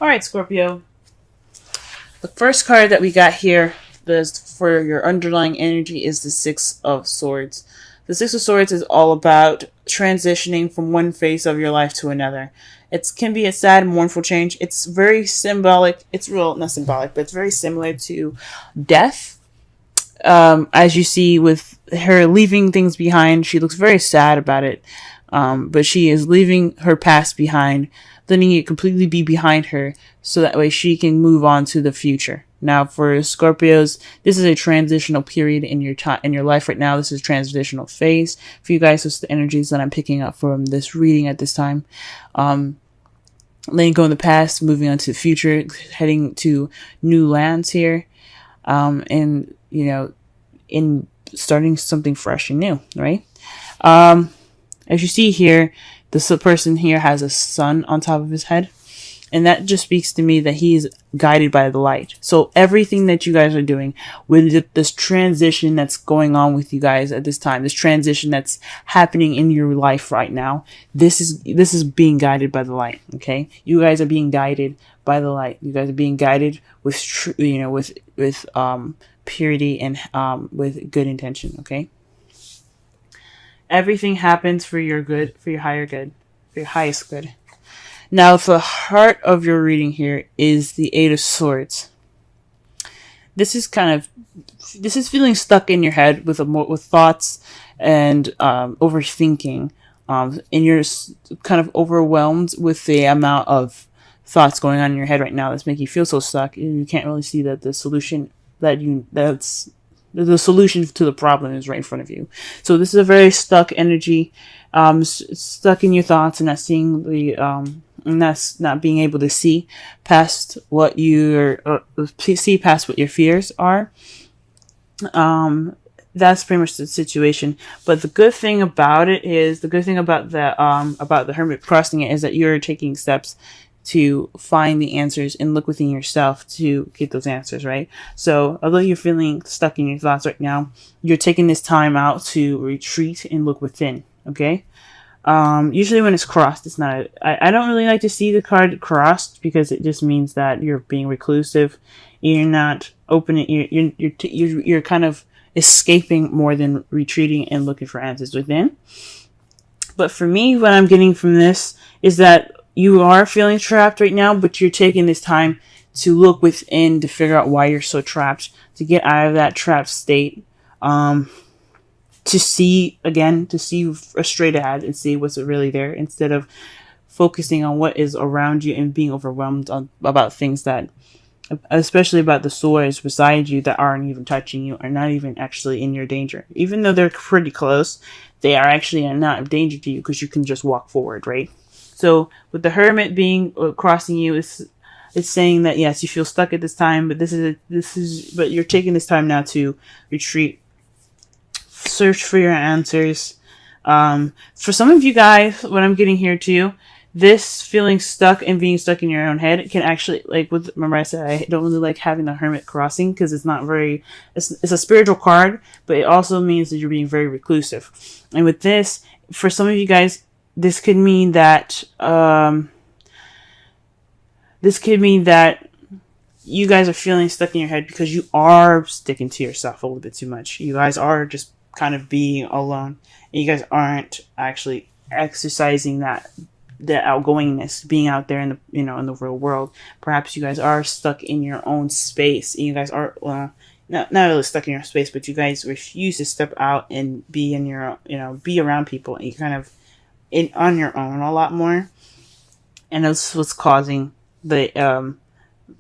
All right, Scorpio. The first card that we got here for your underlying energy is the Six of Swords. The Six of Swords is all about transitioning from one phase of your life to another. It can be a sad, mournful change. It's very symbolic. It's real, not symbolic, but it's very similar to death. As you see with her leaving things behind, she looks very sad about it. But she is leaving her past behind, letting it completely be behind her, so that way she can move on to the future. Now, for Scorpios, this is a transitional period in your life right now. This is a transitional phase for you guys. This is the energies that I'm picking up from this reading at this time. Letting go in the past, moving on to the future, heading to new lands here, and in starting something fresh and new, right? As you see here, this person here has a sun on top of his head. And that just speaks to me that he is guided by the light. So everything that you guys are doing with this transition that's going on with you guys at this time, this transition that's happening in your life right now, this is being guided by the light. Okay, you guys are being guided by the light. You guys are being guided with with purity and with good intention. Okay, everything happens for your good, for your higher good, for your highest good. Now, the heart of your reading here is the Eight of Swords. This is feeling stuck in your head with thoughts and overthinking, and you're kind of overwhelmed with the amount of thoughts going on in your head right now that's making you feel so stuck, and you can't really see that the solution the solution to the problem is right in front of you. So this is a very stuck energy, stuck in your thoughts and not seeing and that's not being able to see past what see past what your fears are. That's pretty much the situation. But the good thing about the Hermit crossing it is that you're taking steps to find the answers and look within yourself to get those answers, right? So although you're feeling stuck in your thoughts right now, you're taking this time out to retreat and look within, okay? Usually when it's crossed, it's not, I don't really like to see the card crossed because it just means that you're being reclusive. You're not opening, you're kind of escaping more than retreating and looking for answers within. But for me, what I'm getting from this is that you are feeling trapped right now, but you're taking this time to look within to figure out why you're so trapped, to get out of that trapped state. To see straight ahead and see what's really there instead of focusing on what is around you and being overwhelmed about things that, especially about the swords beside you that aren't even touching you, are not even actually in your danger. Even though they're pretty close, they are actually not of danger to you because you can just walk forward, right? So with the Hermit being crossing you, it's saying that yes, you feel stuck at this time, but but you're taking this time now to retreat. Search for your answers. For some of you guys, what I'm getting here too, this feeling stuck and being stuck in your own head can actually, remember I said I don't really like having the Hermit crossing because it's not very, it's a spiritual card, but it also means that you're being very reclusive. And with this, for some of you guys, this could mean that, you guys are feeling stuck in your head because you are sticking to yourself a little bit too much. You guys are just kind of being alone, and you guys aren't actually exercising the outgoingness, being out there in the in the real world. Perhaps you guys are stuck in your own space, and you guys are not really stuck in your space, but you guys refuse to step out and be in your be around people, and you kind of on your own a lot more, and that's what's causing the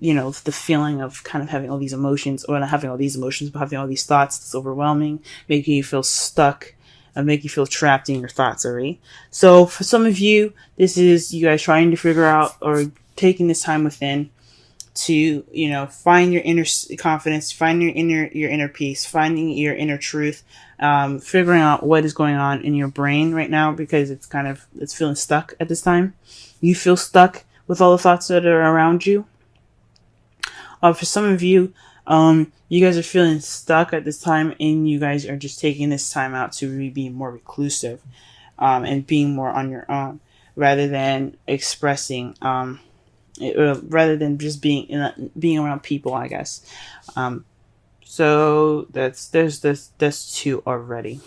the feeling of kind of having all these emotions, or not having all these emotions, but having all these thoughts that's overwhelming, making you feel stuck and make you feel trapped in your thoughts, alright? So for some of you, this is you guys trying to figure out or taking this time within to, find your inner confidence, find your inner peace, finding your inner truth, figuring out what is going on in your brain right now because it's feeling stuck at this time. You feel stuck with all the thoughts that are around you. For some of you, you guys are feeling stuck at this time, and you guys are just taking this time out to really be more reclusive, and being more on your own, rather than expressing, rather than just being around people, I guess. So that's two already.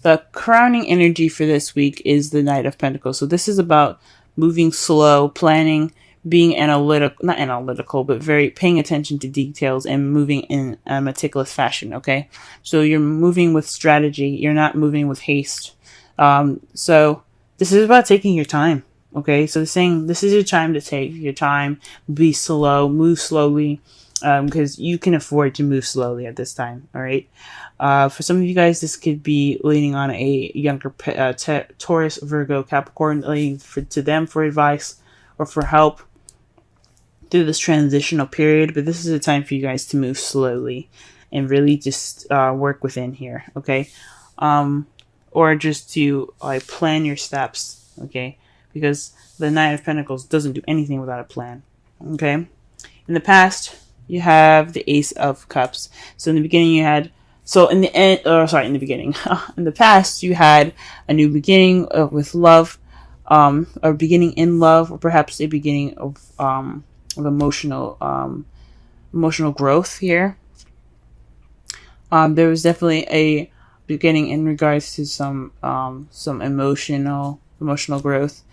The crowning energy for this week is the Knight of Pentacles. So this is about moving slow, planning, being not analytical, but very paying attention to details and moving in a meticulous fashion. Okay. So you're moving with strategy. You're not moving with haste. So this is about taking your time. Okay. So saying this is your time to take your time, be slow, move slowly. Because you can afford to move slowly at this time. All right. For some of you guys, this could be leaning on a younger Taurus, Virgo, Capricorn, leaning to them for advice or for help through this transitional period. But this is a time for you guys to move slowly and really just work within here. Okay. Or just to plan your steps. Okay. Because the Knight of Pentacles doesn't do anything without a plan. Okay. In the past, you have the Ace of Cups. So in the beginning in the past, you had a new beginning with love, or beginning in love, or perhaps a beginning of emotional growth here. There was definitely a beginning in regards to some emotional growth.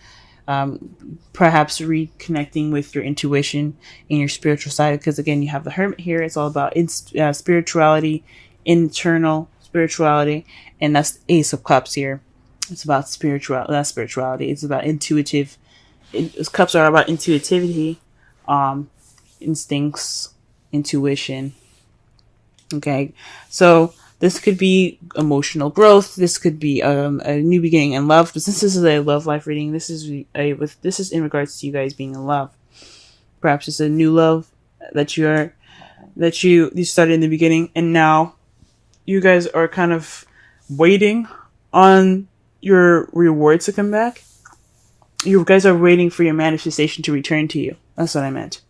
Perhaps reconnecting with your intuition and your spiritual side, because again, you have the Hermit here. It's all about spirituality, internal spirituality, and that's the Ace of Cups here. It's about spirituality. It's about intuitive. Cups are about intuitivity, instincts, intuition. Okay, so this could be emotional growth. This could be a new beginning in love. But since this is a love life reading, this is in regards to you guys being in love. Perhaps it's a new love that you started in the beginning, and now you guys are kind of waiting on your reward to come back. You guys are waiting for your manifestation to return to you. That's what I meant.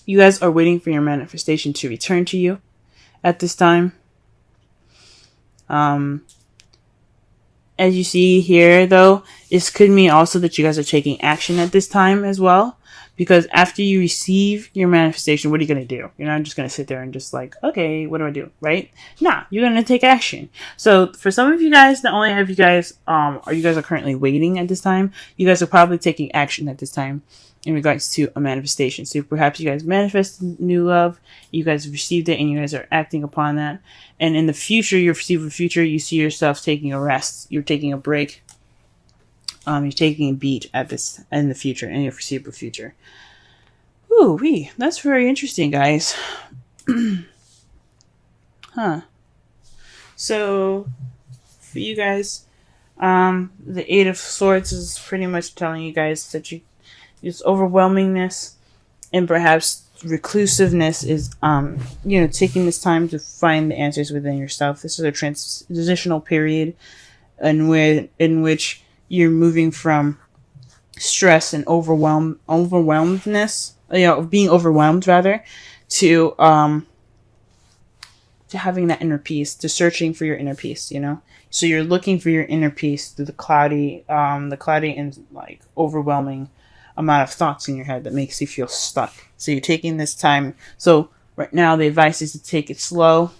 You guys are waiting for your manifestation to return to you at this time. As you see here, though, this could mean also that you guys are taking action at this time as well. Because after you receive your manifestation, what are you going to do? You're not just going to sit there and just like, okay, what do I do? Right? Nah, you're going to take action. So for some of you guys, not only have you guys are currently waiting at this time, you guys are probably taking action at this time in regards to a manifestation. So perhaps you guys manifested new love, you guys have received it, and you guys are acting upon that. And in the future, you see yourself taking a rest. You're taking a break. You're taking a beat at this in the future, in your foreseeable future. Ooh, that's very interesting, guys. Huh. So, for you guys, the Eight of Swords is pretty much telling you guys that it's overwhelmingness and perhaps reclusiveness is, taking this time to find the answers within yourself. This is a transitional period in which you're moving from stress and overwhelmedness, being overwhelmed rather, to having that inner peace, to searching for your inner peace, So you're looking for your inner peace through the cloudy and like overwhelming amount of thoughts in your head that makes you feel stuck. So you're taking this time. So right now the advice is to take it slow.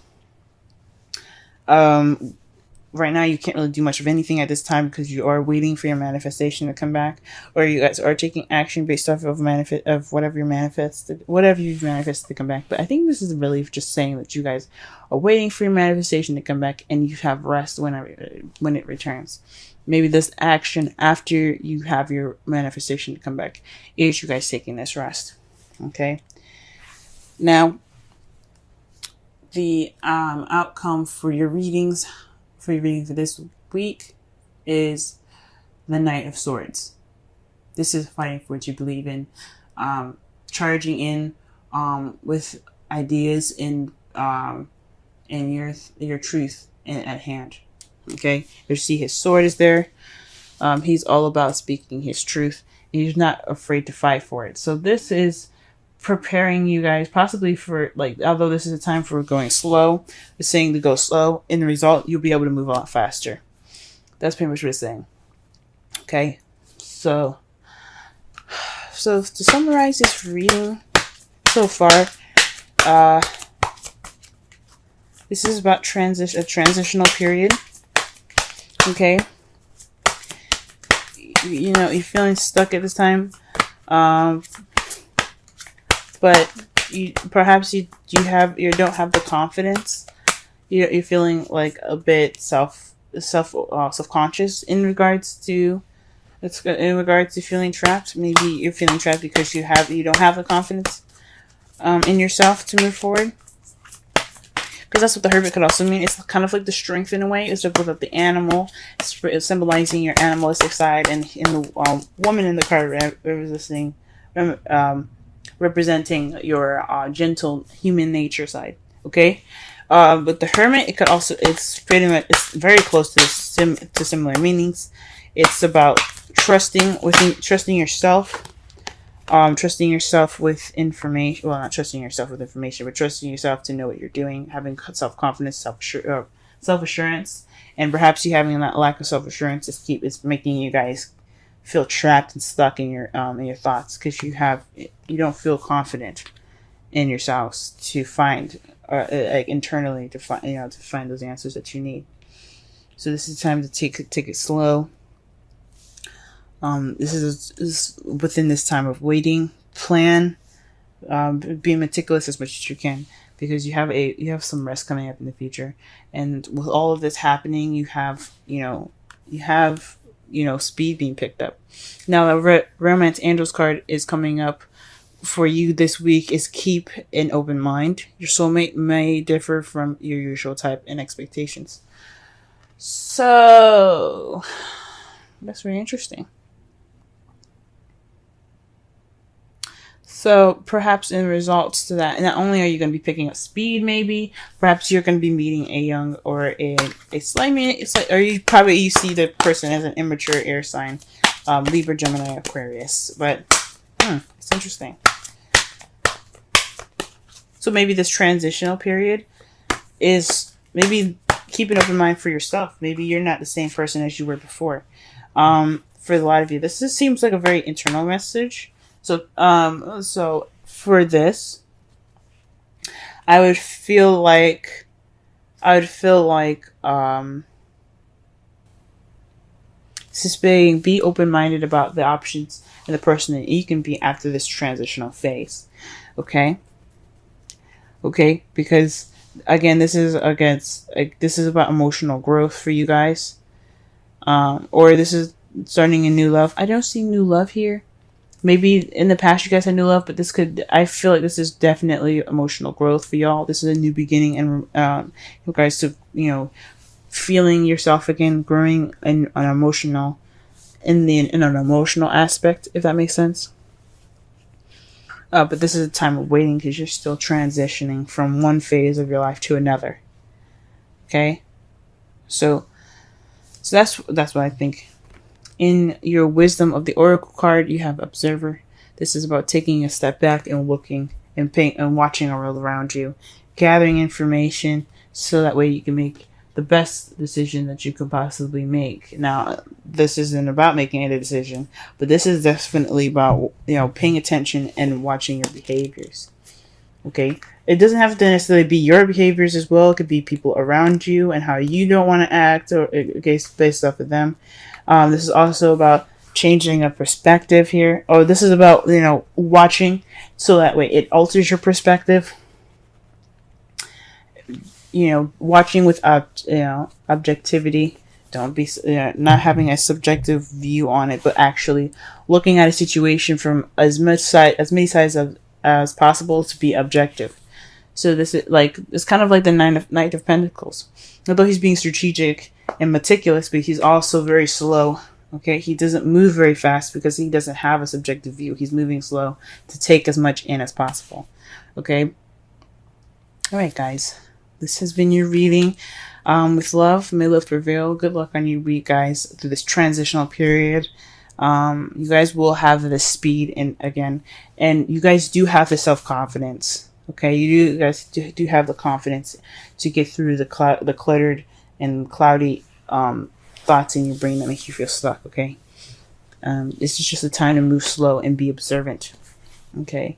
Right now you can't really do much of anything at this time because you are waiting for your manifestation to come back, or you guys are taking action based off of whatever you manifested to come back. But I think this is really just saying that you guys are waiting for your manifestation to come back, and you have rest when it returns. Maybe this action after you have your manifestation to come back is you guys taking this rest. Okay. Now, the outcome for your readings. For your reading for this week is the Knight of Swords. This is fighting for what you believe in, charging in with ideas in your truth at hand. Okay, you see his sword is there. He's all about speaking his truth. And he's not afraid to fight for it. So this is preparing you guys possibly for, although this is a time for going slow, it's saying to go slow. In the result, you'll be able to move a lot faster. That's pretty much what it's saying. Okay, so So to summarize this reading so far, uh, this is about a transitional period. Okay. You know, you're feeling stuck at this time. But perhaps you don't have the confidence. You're feeling like a bit self-conscious in regards to feeling trapped. Maybe you're feeling trapped because you don't have the confidence in yourself to move forward. Because that's what the Hermit could also mean. It's kind of like the strength in a way. It's about the animal. It's symbolizing your animalistic side, and in the woman in the card representing your gentle human nature side. Okay, but the Hermit, it's very close to similar meanings. It's about trusting yourself. Trusting yourself with information. Well, not trusting yourself with information, but trusting yourself to know what you're doing, having self-confidence, self-assurance, and perhaps you having that lack of self-assurance is making you guys feel trapped and stuck in your thoughts, because you don't feel confident in yourselves to find internally to find those answers that you need. So this is time to take it slow. This is within this time of waiting, plan, be meticulous as much as you can, because you have some rest coming up in the future, and with all of this happening, you have speed being picked up. Now the Romance Angels card is coming up for you this week. Is keep an open mind. Your soulmate may differ from your usual type and expectations. So that's very interesting. So perhaps in results to that, not only are you going to be picking up speed, maybe perhaps you're going to be meeting a young or a slightly, or you see the person as an immature air sign, Libra, Gemini, Aquarius. But it's interesting. So maybe this transitional period is maybe keep an open mind for yourself. Maybe you're not the same person as you were before. For a lot of you, this seems like a very internal message. So for this, I would feel like be open-minded about the options and the person that you can be after this transitional phase. Okay, because again, this is about emotional growth for you guys, or this is starting a new love. I don't see new love here. Maybe in the past you guys had new love, but I feel like this is definitely emotional growth for y'all. This is a new beginning, and you guys to feeling yourself again, growing in an emotional aspect, if that makes sense. But this is a time of waiting, because you're still transitioning from one phase of your life to another. Okay, so that's what I think. In your wisdom of the Oracle card, you have Observer. This is about taking a step back and looking and watching the world around you, gathering information so that way you can make the best decision that you could possibly make. Now, this isn't about making a decision, but this is definitely about paying attention and watching your behaviors. Okay, it doesn't have to necessarily be your behaviors as well. It could be people around you and how you don't want to act, or based off of them. This is also about changing a perspective here. Oh, this is about, watching so that way it alters your perspective. Watching with objectivity. Don't be not having a subjective view on it, but actually looking at a situation from as many sides as possible to be objective. So this is it's kind of like the Knight of Pentacles. Although he's being strategic and meticulous, but he's also very slow. Okay, he doesn't move very fast because he doesn't have a subjective view. He's moving slow to take as much in as possible. Okay. All right, guys. This has been your reading with love. May love prevail. Good luck on your week, guys, through this transitional period. You guys will have the speed and you guys do have the self-confidence. Okay, you guys do have the confidence to get through the cluttered and cloudy thoughts in your brain that make you feel stuck. Okay, This is just a time to move slow and be observant. Okay.